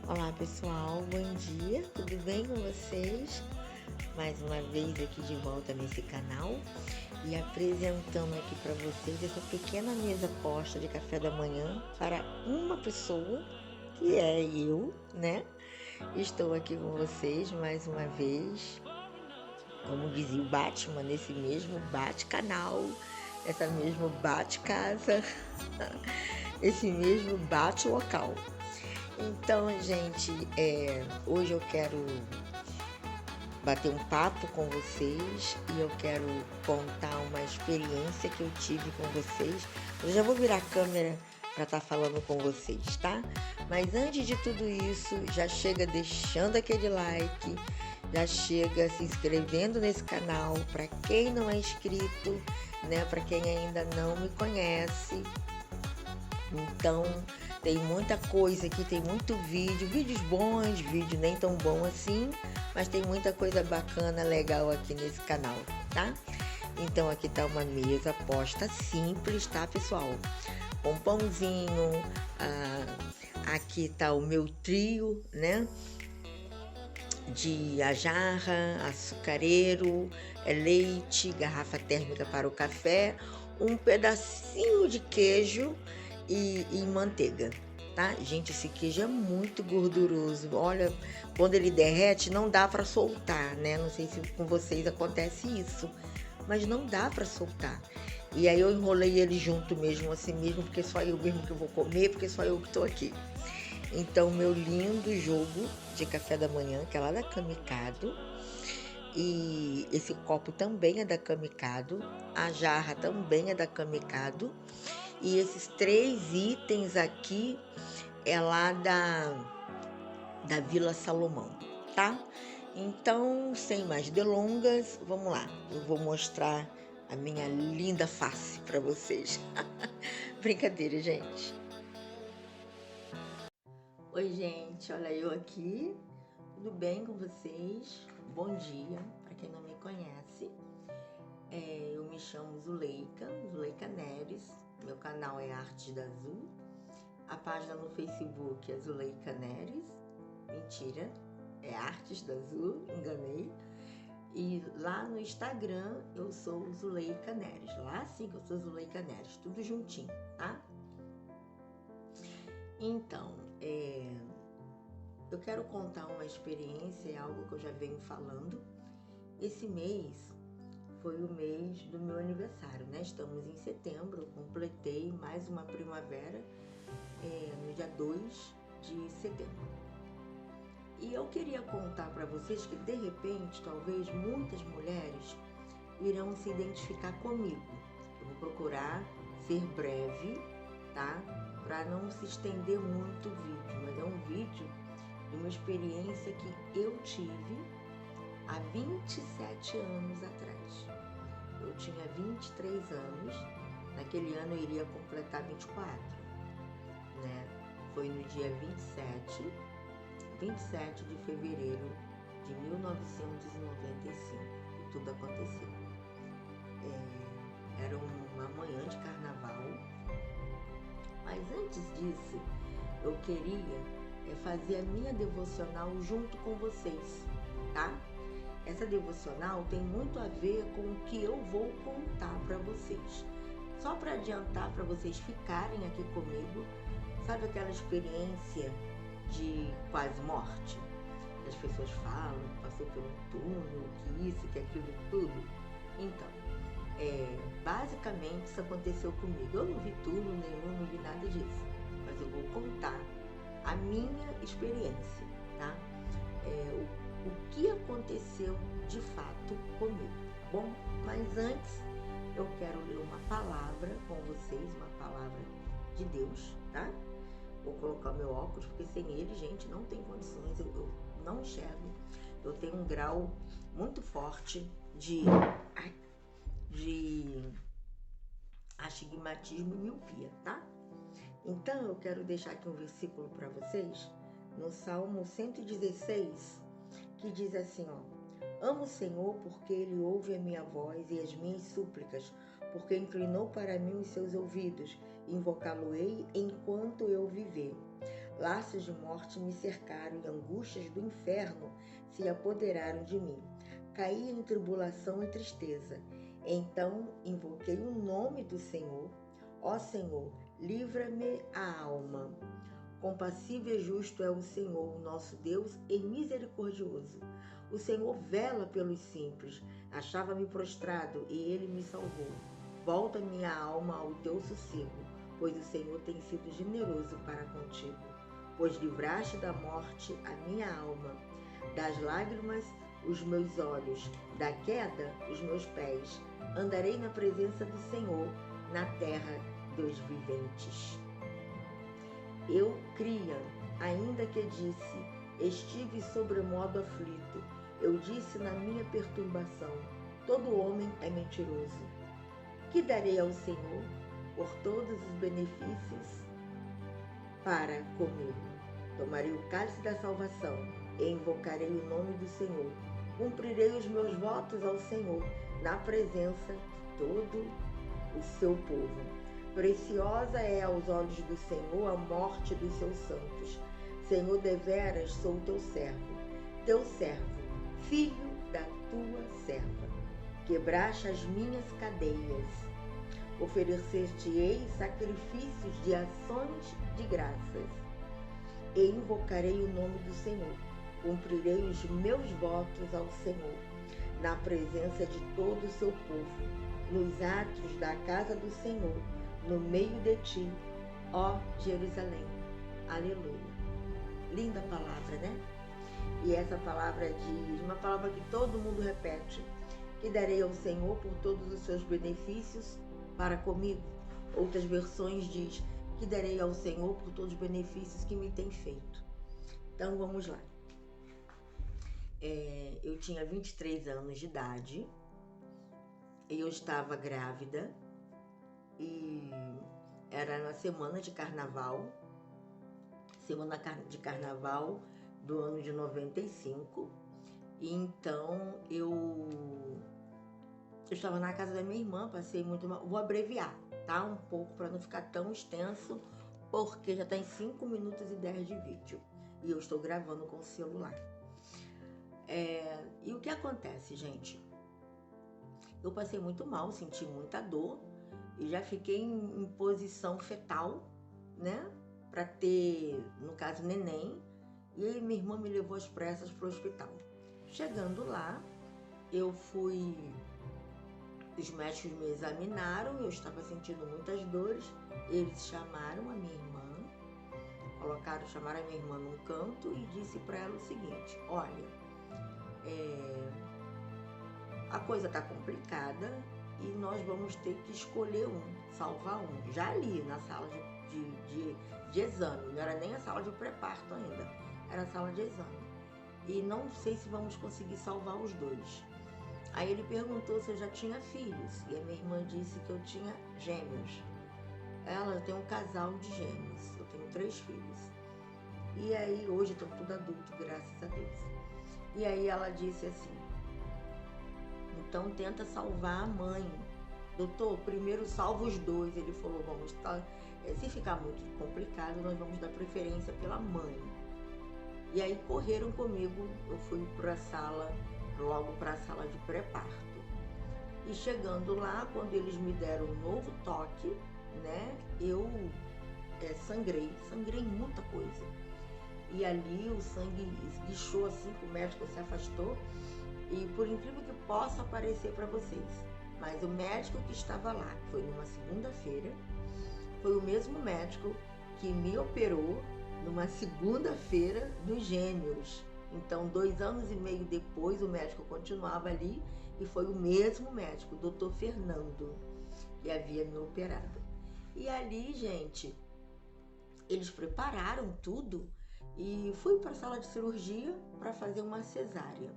Olá pessoal, bom dia, tudo bem com vocês? Mais uma vez aqui de volta nesse canal e apresentando aqui para vocês essa pequena mesa posta de café da manhã para uma pessoa, que é eu, né? Estou aqui com vocês mais uma vez, como dizia o Batman, nesse mesmo bate-canal, essa mesmo bate-casa, esse mesmo bate-local. Então, gente, hoje eu quero bater um papo com vocês e eu quero contar uma experiência que eu tive com vocês. Eu já vou virar a câmera para estar falando com vocês, tá? Mas antes de tudo isso, já chega deixando aquele like, já chega se inscrevendo nesse canal para quem não é inscrito, né? Para quem ainda não me conhece. Então, tem muita coisa aqui, tem muito vídeo, vídeos bons, vídeo nem tão bom assim, mas tem muita coisa bacana, legal aqui nesse canal, tá? Então aqui tá uma mesa posta simples, tá, pessoal? Com pãozinho, aqui tá o meu trio, né? De a jarra, açucareiro, leite, garrafa térmica para o café, um pedacinho de queijo e manteiga, tá? Gente, esse queijo é muito gorduroso. Olha, quando ele derrete, não dá para soltar, né? Não sei se com vocês acontece isso, mas não dá para soltar. E aí eu enrolei ele junto mesmo, assim mesmo, porque só eu mesmo que vou comer, porque só eu que tô aqui. Então, meu lindo jogo de café da manhã, que é lá da Camicado. E esse copo também é da Camicado. A jarra também é da Camicado. E esses 3 itens aqui é lá da Vila Salomão, tá? Então, sem mais delongas, vamos lá. Eu vou mostrar a minha linda face para vocês. Brincadeira, gente. Oi, gente, olha eu aqui. Tudo bem com vocês? Bom dia, para quem não me conhece. Eu me chamo Zuleika Neres. Meu canal é Artes da Azul. A página no Facebook é Zuleika Neres. Mentira, é Artes da Azul, enganei. E lá no Instagram eu sou Zuleika Neres. Lá sim que eu sou Zuleika Neres, tudo juntinho, tá? Então, eu quero contar uma experiência, é algo que eu já venho falando. Esse mês foi o mês do meu aniversário, né? Estamos em setembro, eu completei mais uma primavera no dia 2 de setembro. E eu queria contar para vocês que, de repente, talvez muitas mulheres irão se identificar comigo. Eu vou procurar ser breve, tá? Para não se estender muito o vídeo, mas é um vídeo de uma experiência que eu tive há 27 anos atrás. Eu tinha 23 anos, naquele ano eu iria completar 24, né? Foi no dia 27 de fevereiro de 1995 que tudo aconteceu. Era uma manhã de carnaval, mas antes disso eu queria fazer a minha devocional junto com vocês, tá? Essa devocional tem muito a ver com o que eu vou contar para vocês. Só para adiantar, para vocês ficarem aqui comigo, sabe aquela experiência de quase morte? As pessoas falam que passou por um túnel, que isso, que aquilo, tudo. Então, basicamente isso aconteceu comigo. Eu não vi túnel nenhum, não vi nada disso. Mas eu vou contar a minha experiência, tá? O que aconteceu de fato comigo, tá bom? Mas antes, eu quero ler uma palavra com vocês, uma palavra de Deus, tá? Vou colocar meu óculos, porque sem ele, gente, não tem condições, eu não enxergo. Eu tenho um grau muito forte de astigmatismo e miopia, tá? Então, eu quero deixar aqui um versículo para vocês, no Salmo 116, que diz assim, ó: Amo o Senhor porque Ele ouve a minha voz e as minhas súplicas, porque inclinou para mim os seus ouvidos, invocá-lo-ei enquanto eu viver. Laços de morte me cercaram e angústias do inferno se apoderaram de mim. Caí em tribulação e tristeza. Então invoquei o nome do Senhor. Ó Senhor, livra-me a alma. Compassivo e justo é o Senhor, nosso Deus, e misericordioso. O Senhor vela pelos simples. Achava-me prostrado e ele me salvou. Volta minha alma ao teu sossego, pois o Senhor tem sido generoso para contigo. Pois livraste da morte a minha alma, das lágrimas os meus olhos, da queda os meus pés. Andarei na presença do Senhor, na terra dos viventes. Eu cria, ainda que disse, estive sobremodo aflito. Eu disse na minha perturbação, todo homem é mentiroso. Que darei ao Senhor por todos os benefícios para comigo? Tomarei o cálice da salvação e invocarei o nome do Senhor. Cumprirei os meus votos ao Senhor na presença de todo o seu povo. Preciosa é aos olhos do Senhor a morte dos seus santos. Senhor, deveras sou teu servo, filho da tua serva. Quebraste as minhas cadeias. Oferecer-te-ei sacrifícios de ações de graças. E invocarei o nome do Senhor. Cumprirei os meus votos ao Senhor, na presença de todo o seu povo, nos átrios da casa do Senhor, no meio de ti, ó Jerusalém. Aleluia. Linda palavra, né? E essa palavra diz, uma palavra que todo mundo repete, que darei ao Senhor por todos os seus benefícios para comigo. Outras versões diz, que darei ao Senhor por todos os benefícios que me tem feito. Então vamos lá. Eu tinha 23 anos de idade, e eu estava grávida, e era na semana de carnaval do ano de 95, e então eu estava na casa da minha irmã, passei muito mal, vou abreviar, tá? Um pouco para não ficar tão extenso, porque já tem 5 minutos e 10 de vídeo, e eu estou gravando com o celular. E o que acontece, gente? Eu passei muito mal, senti muita dor e já fiquei em posição fetal, né? Para ter, no caso, neném. E aí minha irmã me levou às pressas para o hospital. Chegando lá, os médicos me examinaram, eu estava sentindo muitas dores. Eles chamaram a minha irmã, chamaram a minha irmã num canto e disse para ela o seguinte: olha, a coisa tá complicada e nós vamos ter que escolher salvar um. Já ali na sala de exame, não era nem a sala de pré-parto ainda, era a sala de exame. E não sei se vamos conseguir salvar os dois. Aí ele perguntou se eu já tinha filhos, e a minha irmã disse que eu tinha gêmeos. Eu tenho um casal de gêmeos, eu tenho 3 filhos. E aí, hoje estão tudo adultos, graças a Deus. E aí ela disse assim, então tenta salvar a mãe. Doutor, primeiro salva os dois. Ele falou, se ficar muito complicado, nós vamos dar preferência pela mãe. E aí correram comigo, eu fui logo para a sala de pré-parto. E chegando lá, quando eles me deram um novo toque, né, eu sangrei muita coisa. E ali o sangue esguichou assim, que o médico se afastou. E por incrível que possa parecer para vocês, mas o médico que estava lá, foi numa segunda-feira, foi o mesmo médico que me operou numa segunda-feira dos gêmeos. Então, 2 anos e meio depois, o médico continuava ali e foi o mesmo médico, o doutor Fernando, que havia me operado. E ali, gente, eles prepararam tudo e fui para a sala de cirurgia para fazer uma cesárea.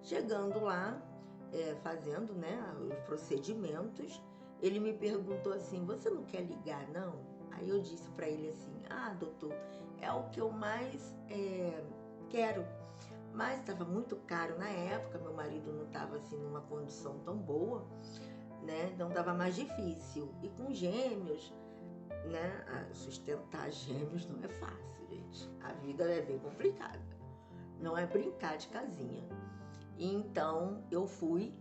Chegando lá, fazendo, né, os procedimentos, ele me perguntou assim, você não quer ligar, não? Aí eu disse para ele assim, doutor, é o que eu mais quero. Mas estava muito caro na época, meu marido não estava assim numa condição tão boa, né? Então estava mais difícil. E com gêmeos, né, sustentar gêmeos não é fácil, gente. A vida é bem complicada. Não é brincar de casinha. Então eu fui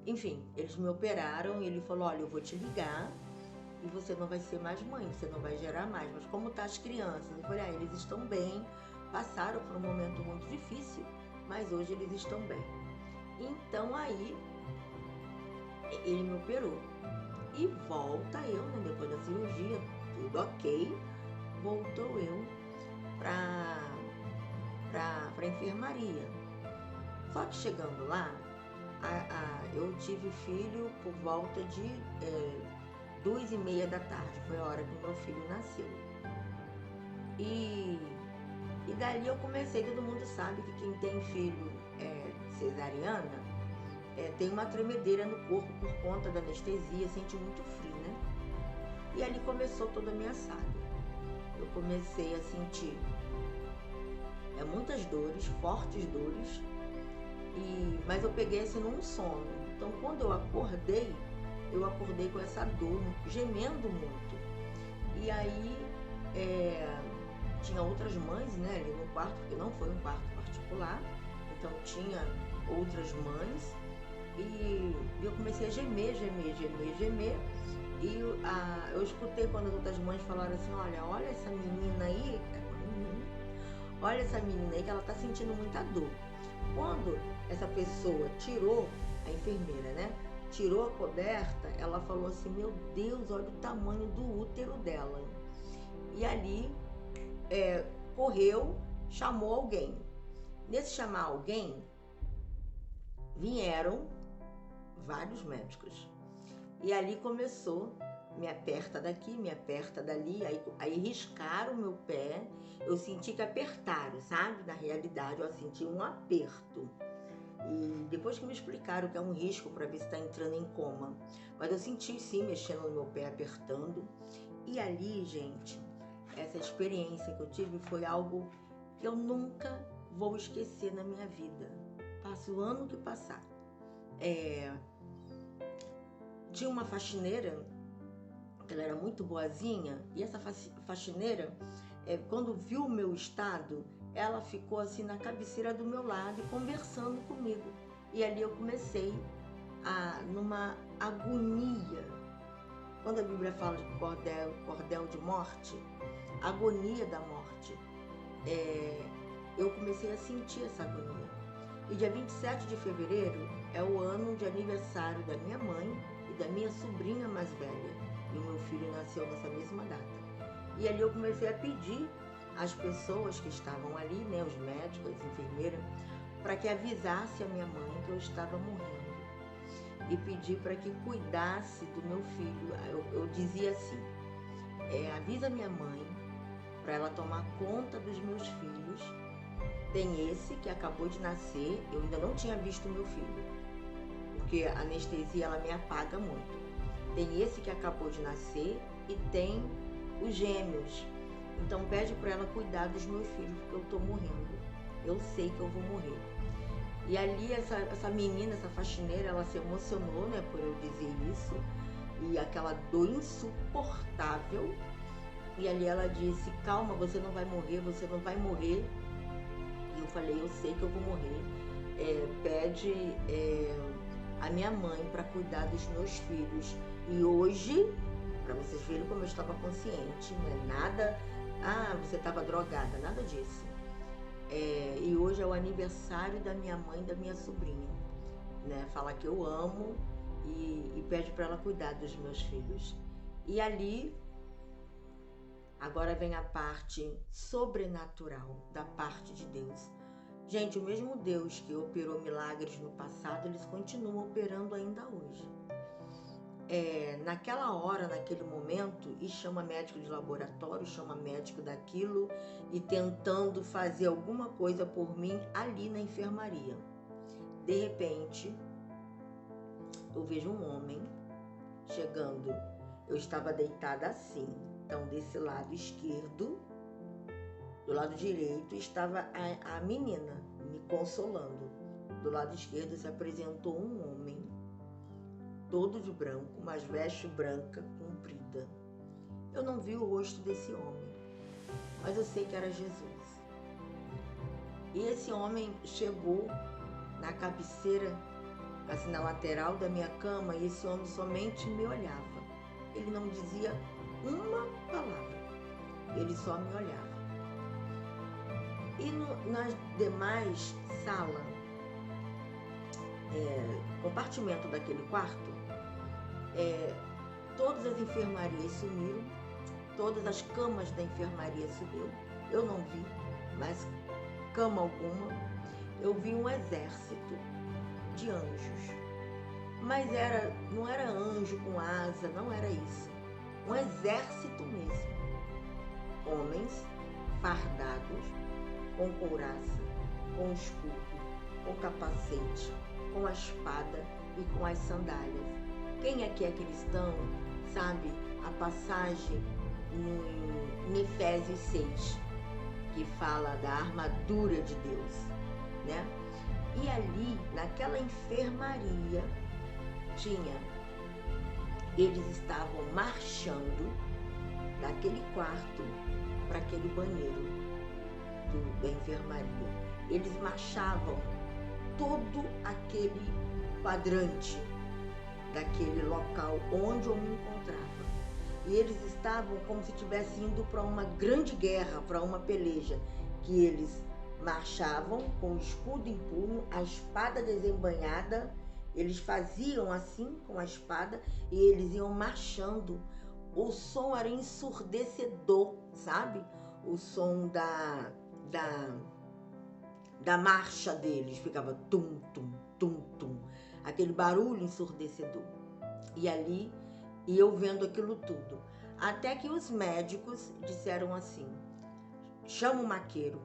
enfim, eles me operaram e ele falou, olha, eu vou te ligar e você não vai ser mais mãe, você não vai gerar mais. Mas como tá as crianças? Eu falei, eles estão bem, passaram por um momento muito difícil, mas hoje eles estão bem. Então aí ele me operou e volta eu, né, depois da cirurgia, tudo ok, voltou eu pra enfermaria. Só que chegando lá, eu tive filho por volta de 2h30 da tarde, foi a hora que meu filho nasceu. E dali eu comecei, todo mundo sabe que quem tem filho cesariana tem uma tremedeira no corpo por conta da anestesia, sente muito frio, né? E ali começou toda a minha saga. Eu comecei a sentir muitas dores, fortes dores, mas eu peguei assim num sono. Então quando eu acordei com essa dor, gemendo muito. E aí tinha outras mães, né, ali no quarto, porque não foi um quarto particular, então tinha outras mães, e eu comecei a gemer, e eu escutei quando as outras mães falaram assim, olha essa menina aí, olha essa menina aí que ela tá sentindo muita dor. Quando essa pessoa tirou, a enfermeira, né, tirou a coberta, ela falou assim, meu Deus, olha o tamanho do útero dela. E ali correu, chamou alguém. Nesse chamar alguém, vieram vários médicos. E ali começou, me aperta daqui, me aperta dali, aí riscaram o meu pé, eu senti que apertaram, sabe? Na realidade, eu senti um aperto. E depois que me explicaram que é um risco para ver se está entrando em coma. Mas eu senti sim, mexendo no meu pé, apertando. E ali, gente, essa experiência que eu tive foi algo que eu nunca vou esquecer na minha vida. Passe o ano que passar. Tinha uma faxineira, que ela era muito boazinha, e essa faxineira, quando viu o meu estado, ela ficou assim na cabeceira do meu lado e conversando comigo. E ali eu comecei numa agonia. Quando a Bíblia fala de cordel de morte, agonia da morte, eu comecei a sentir essa agonia. E dia 27 de fevereiro é o ano de aniversário da minha mãe e da minha sobrinha mais velha. E o meu filho nasceu nessa mesma data. E ali eu comecei a pedir às pessoas que estavam ali, né, os médicos, as enfermeiras, para que avisasse a minha mãe que eu estava morrendo. E pedi para que cuidasse do meu filho. Eu dizia assim, avisa minha mãe para ela tomar conta dos meus filhos. Tem esse que acabou de nascer, eu ainda não tinha visto o meu filho, porque a anestesia ela me apaga muito. Tem esse que acabou de nascer e tem os gêmeos. Então pede para ela cuidar dos meus filhos, porque eu tô morrendo. Eu sei que eu vou morrer. E ali essa menina, essa faxineira, ela se emocionou, né, por eu dizer isso. E aquela dor insuportável. E ali ela disse, calma, você não vai morrer, você não vai morrer. E eu falei, eu sei que eu vou morrer. Pede a minha mãe para cuidar dos meus filhos. E hoje, para vocês verem como eu estava consciente, não é nada, você estava drogada, nada disso. E hoje é o aniversário da minha mãe e da minha sobrinha, né? Fala que eu amo e pede para ela cuidar dos meus filhos. E ali, agora vem a parte sobrenatural da parte de Deus. Gente, o mesmo Deus que operou milagres no passado, eles continuam operando ainda hoje. Naquela hora, naquele momento, e chama médico de laboratório, chama médico daquilo, e tentando fazer alguma coisa por mim ali na enfermaria. De repente, eu vejo um homem chegando. Eu estava deitada assim, então desse lado esquerdo, do lado direito estava a menina me consolando. Do lado esquerdo se apresentou um homem todo de branco, umas vestes branca, comprida. Eu não vi o rosto desse homem, mas eu sei que era Jesus. E esse homem chegou na cabeceira, assim na lateral da minha cama, e esse homem somente me olhava. Ele não dizia uma palavra, ele só me olhava. E nas demais salas, compartimento daquele quarto, todas as enfermarias sumiram, todas as camas da enfermaria sumiu. Eu não vi mais cama alguma. Eu vi um exército de anjos, mas não era anjo com asa, não era isso. Um exército mesmo, homens fardados, com couraça, com escudo, com capacete, com a espada e com as sandálias. Quem aqui é cristão sabe a passagem em Efésios 6, que fala da armadura de Deus, né? E ali, naquela enfermaria, eles estavam marchando daquele quarto para aquele banheiro da enfermaria. Eles marchavam todo aquele quadrante daquele local onde eu me encontrava. E eles estavam como se estivessem indo para uma grande guerra, para uma peleja, que eles marchavam com o escudo em punho, a espada desembainhada. Eles faziam assim com a espada e eles iam marchando. O som era ensurdecedor, sabe? O som da marcha deles ficava tum, tum, tum, tum. Aquele barulho ensurdecedor. E ali, e eu vendo aquilo tudo. Até que os médicos disseram assim: chama o maqueiro,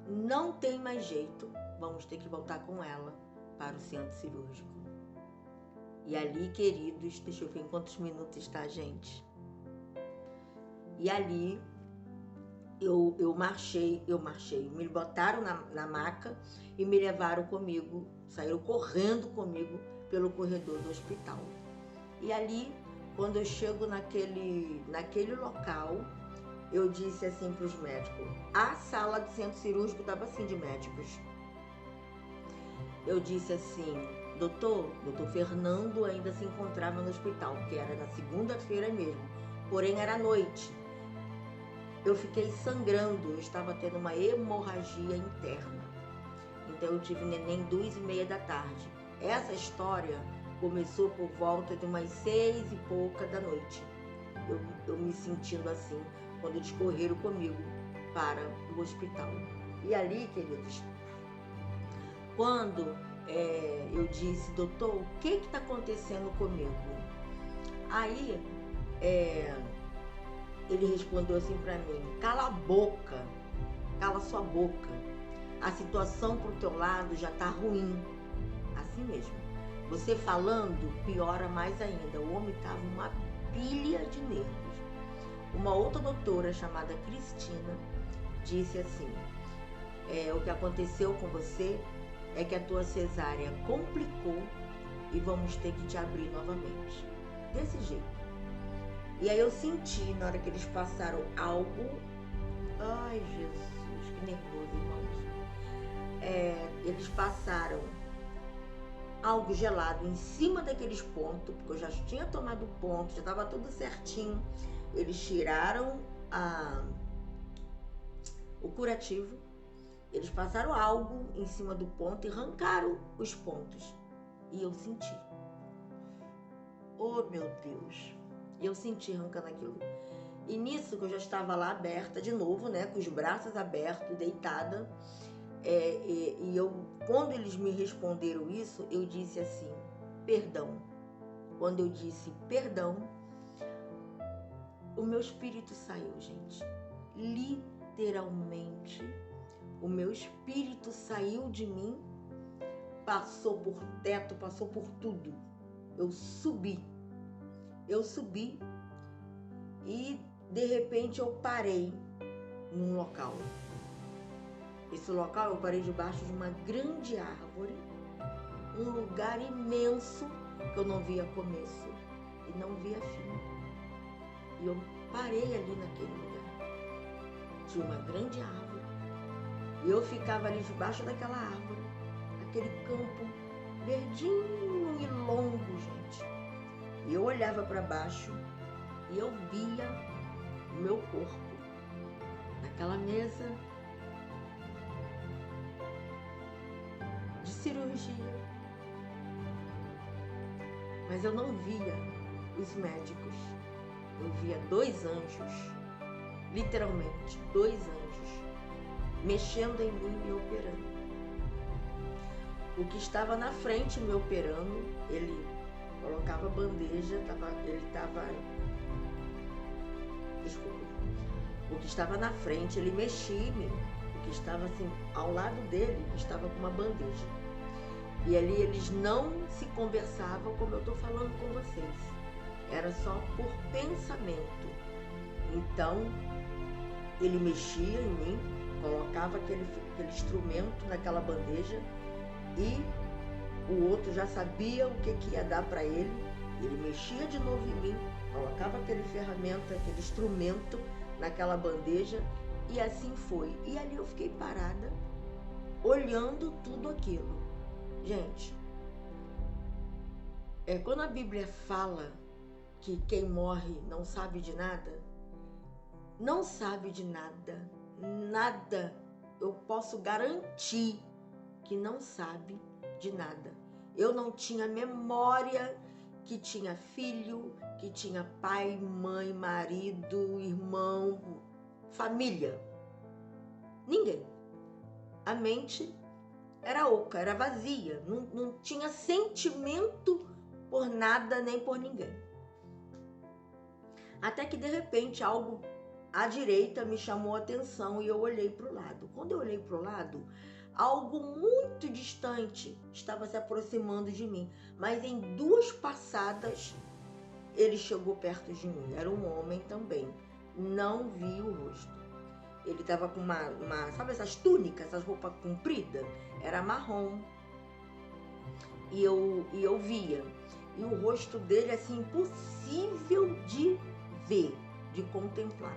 não tem mais jeito, vamos ter que voltar com ela para o centro cirúrgico. E ali, queridos, deixa eu ver em quantos minutos está, gente. E ali eu marchei, me botaram na maca e me levaram comigo, saíram correndo comigo pelo corredor do hospital. E ali, quando eu chego naquele local, eu disse assim para os médicos, a sala do centro cirúrgico estava assim de médicos. Eu disse assim, doutor Fernando ainda se encontrava no hospital, que era na segunda-feira mesmo, porém era noite. Eu fiquei sangrando, eu estava tendo uma hemorragia interna. Então eu tive neném 2h30 da tarde. Essa história começou por volta de umas 6 e pouca da noite. Eu me sentindo assim, quando eles correram comigo para o hospital. E ali, queridos, quando eu disse, doutor, o que está acontecendo comigo? Aí, ele respondeu assim para mim, cala a boca, cala sua boca, a situação pro teu lado já tá ruim, assim mesmo, você falando piora mais ainda. O homem tava uma pilha de nervos. Uma outra doutora chamada Cristina disse assim, o que aconteceu com você é que a tua cesárea complicou e vamos ter que te abrir novamente, desse jeito. E aí eu senti, na hora que eles passaram algo... Ai, Jesus, que nervoso, irmãos. Eles passaram algo gelado em cima daqueles pontos, porque eu já tinha tomado ponto, já estava tudo certinho. Eles tiraram o curativo, eles passaram algo em cima do ponto e arrancaram os pontos. E eu senti. Oh, meu Deus! Eu senti arrancando aquilo. E nisso que eu já estava lá aberta de novo, né, com os braços abertos, deitada. E quando eles me responderam isso, eu disse assim, perdão. Quando eu disse perdão, o meu espírito saiu, gente. Literalmente, o meu espírito saiu de mim, passou por teto, passou por tudo. Eu subi e de repente eu parei num local. Esse local eu parei debaixo de uma grande árvore um lugar imenso que eu não via começo e não via fim. E eu parei ali naquele lugar. Tinha uma grande árvore e eu ficava ali debaixo daquela árvore, aquele campo verdinho e longo, gente. E eu olhava para baixo e eu via o meu corpo naquela mesa de cirurgia. Mas eu não via os médicos. Eu via 2 anjos, literalmente 2 anjos, mexendo em mim e me operando. O que estava na frente me operando, ele colocava a bandeja, o que estava na frente, ele mexia em mim. O que estava assim, ao lado dele, estava com uma bandeja. E ali eles não se conversavam como eu estou falando com vocês. Era só por pensamento. Então, ele mexia em mim, colocava aquele instrumento naquela bandeja e o outro já sabia o que ia dar para ele. Ele mexia de novo em mim, colocava aquele instrumento naquela bandeja e assim foi. E ali eu fiquei parada, olhando tudo aquilo. Gente, quando a Bíblia fala que quem morre não sabe de nada, não sabe de nada, nada, eu posso garantir que não sabe de nada. Eu não tinha memória que tinha filho, que tinha pai, mãe, marido, irmão, família. Ninguém. A mente era oca, era vazia, não tinha sentimento por nada nem por ninguém. Até que de repente algo à direita me chamou a atenção e eu olhei para o lado. Quando eu olhei para o lado, algo muito distante estava se aproximando de mim, mas em 2 passadas ele chegou perto de mim. Era um homem também, não vi o rosto. Ele estava com sabe essas túnicas, essas roupas compridas? Era marrom. E eu via. E o rosto dele, assim, impossível de ver, de contemplar.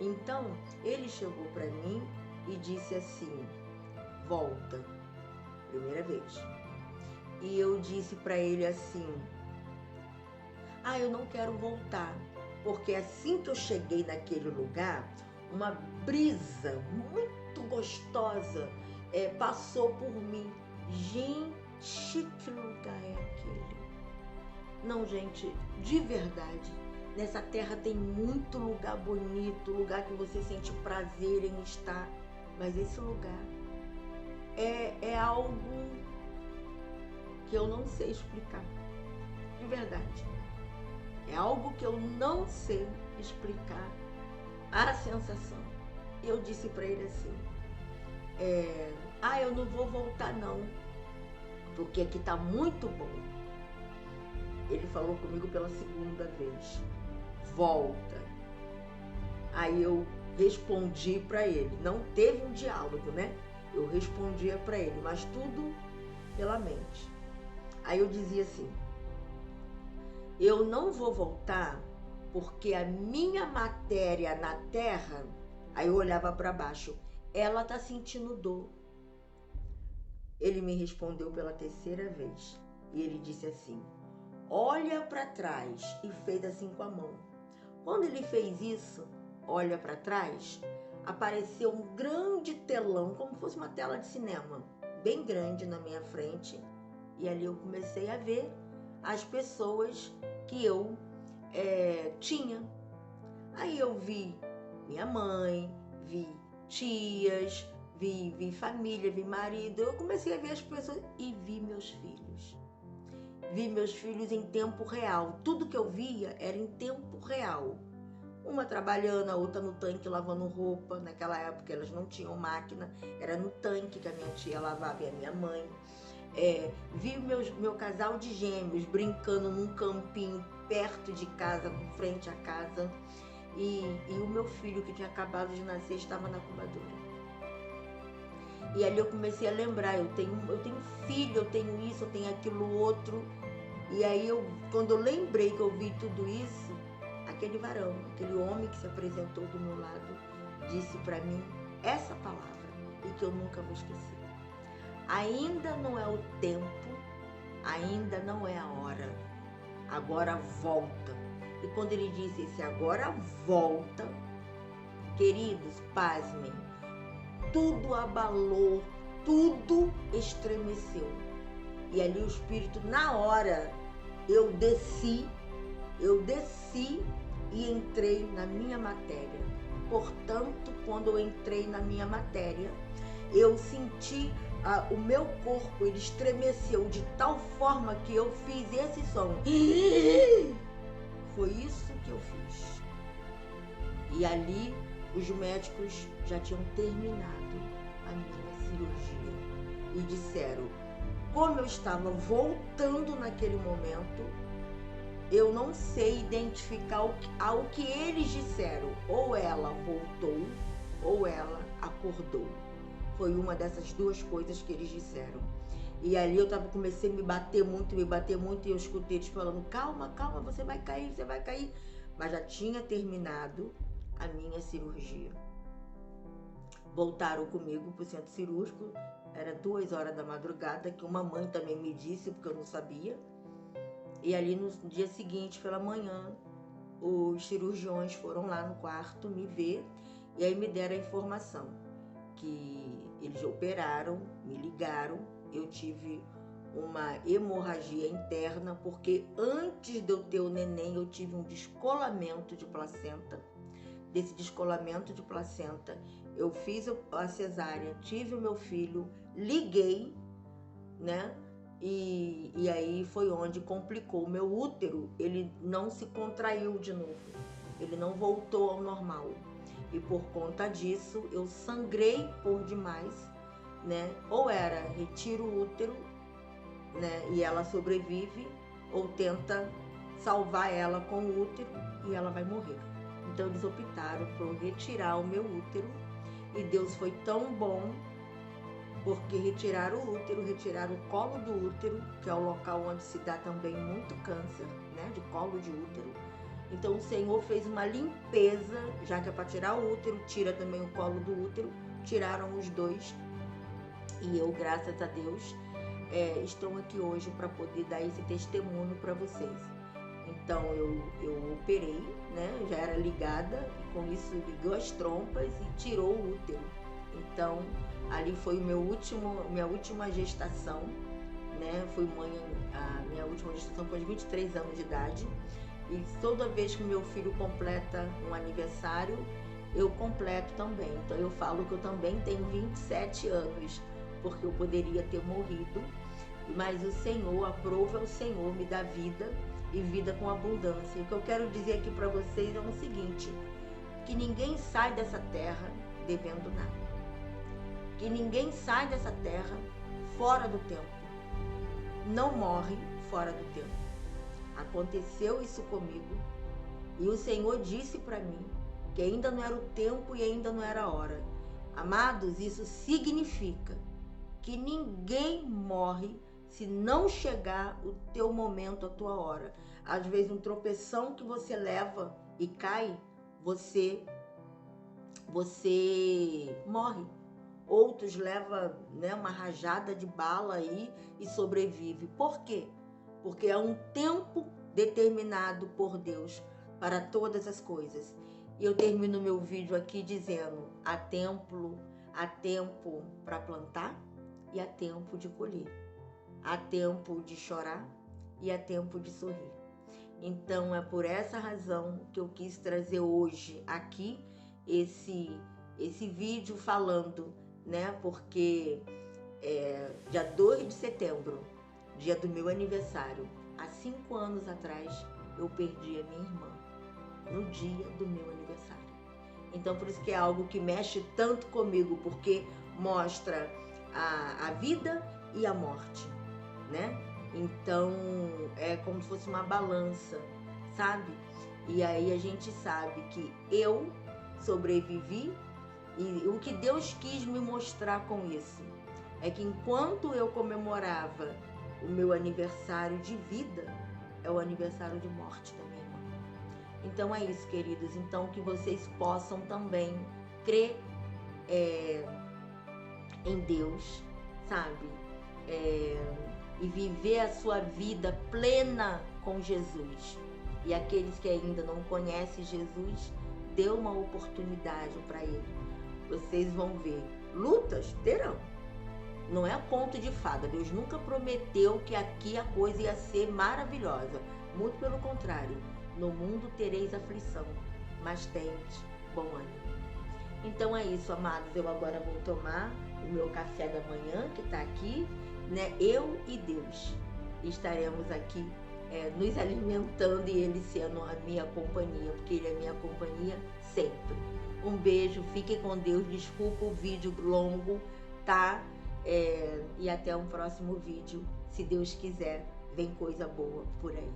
Então, ele chegou para mim e disse assim: volta. Primeira vez. E eu disse para ele assim: eu não quero voltar. Porque assim que eu cheguei naquele lugar, uma brisa muito gostosa passou por mim. Gente, que lugar é aquele? Não, gente, de verdade, nessa terra tem muito lugar bonito, lugar que você sente prazer em estar, mas esse lugar é algo que eu não sei explicar, de verdade. É algo que eu não sei explicar a sensação. Eu disse para ele assim: eu não vou voltar não, porque aqui tá muito bom. Ele falou comigo pela segunda vez: volta. Aí eu respondi para ele, não teve um diálogo, né? Eu respondia para ele, mas tudo pela mente. Aí eu dizia assim: eu não vou voltar porque a minha matéria na terra, aí eu olhava para baixo, ela tá sentindo dor. Ele me respondeu pela terceira vez e ele disse assim: olha para trás, e fez assim com a mão. Quando ele fez isso, olha para trás, apareceu um grande telão, como se fosse uma tela de cinema, bem grande na minha frente, e ali eu comecei a ver as pessoas que eu tinha. Aí eu vi minha mãe, vi tias, vi família, vi marido. Eu comecei a ver as pessoas e vi meus filhos. Vi meus filhos em tempo real. Tudo que eu via era em tempo real. Uma trabalhando, a outra no tanque lavando roupa. Naquela época elas não tinham máquina, era no tanque que a minha tia lavava e a minha mãe. Vi meu casal de gêmeos brincando num campinho perto de casa, frente à casa. E o meu filho, que tinha acabado de nascer, estava na incubadora. E ali eu comecei a lembrar, eu tenho filho, eu tenho isso, eu tenho aquilo outro. E aí quando eu lembrei que eu vi tudo isso, aquele varão, aquele homem que se apresentou do meu lado, disse para mim essa palavra, e que eu nunca vou esquecer. Ainda não é o tempo, ainda não é a hora, agora volta. E quando ele disse esse agora volta, queridos, pasmem, tudo abalou, tudo estremeceu. E ali o Espírito, na hora, eu desci e entrei na minha matéria. Portanto, quando eu entrei na minha matéria, eu senti o meu corpo, ele estremeceu de tal forma que eu fiz esse som. Foi isso que eu fiz. E ali os médicos já tinham terminado a minha cirurgia e disseram, como eu estava voltando naquele momento, eu não sei identificar o que eles disseram. Ou ela voltou, ou ela acordou. Foi uma dessas duas coisas que eles disseram. E ali eu comecei a me bater muito, e eu escutei eles falando, calma, calma, você vai cair. Mas já tinha terminado a minha cirurgia. Voltaram comigo para o centro cirúrgico, era 2 horas da madrugada, que uma mãe também me disse, porque eu não sabia. E ali no dia seguinte, pela manhã, os cirurgiões foram lá no quarto me ver e aí me deram a informação que eles operaram, me ligaram, eu tive uma hemorragia interna, porque antes de eu ter o neném, eu tive um descolamento de placenta. Desse descolamento de placenta, eu fiz a cesárea, tive o meu filho, liguei, né? E aí foi onde complicou. O meu útero, ele não se contraiu de novo, ele não voltou ao normal. E por conta disso, eu sangrei por demais, né? Ou era retiro o útero, né? E ela sobrevive, ou tenta salvar ela com o útero e ela vai morrer. Então eles optaram por retirar o meu útero e Deus foi tão bom, porque retiraram o útero, retiraram o colo do útero, que é o local onde se dá também muito câncer, né, de colo de útero. Então o Senhor fez uma limpeza, já que é para tirar o útero, tira também o colo do útero, tiraram os dois. E eu, graças a Deus, estou aqui hoje para poder dar esse testemunho para vocês. Então eu operei, né, já era ligada, e com isso ligou as trompas e tirou o útero. Então ali foi minha última gestação, né? A minha última gestação foi de 23 anos de idade. E toda vez que meu filho completa um aniversário, eu completo também. Então eu falo que eu também tenho 27 anos, porque eu poderia ter morrido, mas o Senhor, aprova o Senhor, me dá vida e vida com abundância. E o que eu quero dizer aqui para vocês é o seguinte, que ninguém sai dessa terra devendo nada. Que ninguém sai dessa terra fora do tempo. Não morre fora do tempo. Aconteceu isso comigo e o Senhor disse para mim que ainda não era o tempo e ainda não era a hora. Amados, isso significa que ninguém morre se não chegar o teu momento, a tua hora. Às vezes um tropeção que você leva e cai, você morre. Outros levam, né, uma rajada de bala aí e sobrevive. Por quê? Porque é um tempo determinado por Deus para todas as coisas. E eu termino meu vídeo aqui dizendo, há tempo para plantar e há tempo de colher. Há tempo de chorar e há tempo de sorrir. Então é por essa razão que eu quis trazer hoje aqui esse vídeo falando, né? Porque dia 2 de setembro, dia do meu aniversário, há 5 anos atrás, eu perdi a minha irmã, no dia do meu aniversário. Então por isso que é algo que mexe tanto comigo, porque mostra a vida e a morte, né? Então é como se fosse uma balança, sabe? E aí a gente sabe que eu sobrevivi E o que Deus quis me mostrar com isso é que enquanto eu comemorava o meu aniversário de vida, é o aniversário de morte da minha irmã. Então é isso, queridos. Então que vocês possam também crer em Deus, sabe? E viver a sua vida plena com Jesus. E aqueles que ainda não conhecem Jesus, dê uma oportunidade para ele. Vocês vão ver. Lutas terão. Não é conto de fada. Deus nunca prometeu que aqui a coisa ia ser maravilhosa. Muito pelo contrário. No mundo tereis aflição, mas tendes bom ânimo. Então é isso, amados. Eu agora vou tomar o meu café da manhã, que está aqui, né? Eu e Deus estaremos aqui nos alimentando e Ele sendo a minha companhia, porque Ele é minha companhia sempre. Um beijo, fiquem com Deus. Desculpa o vídeo longo, tá? E até um próximo vídeo. Se Deus quiser, vem coisa boa por aí.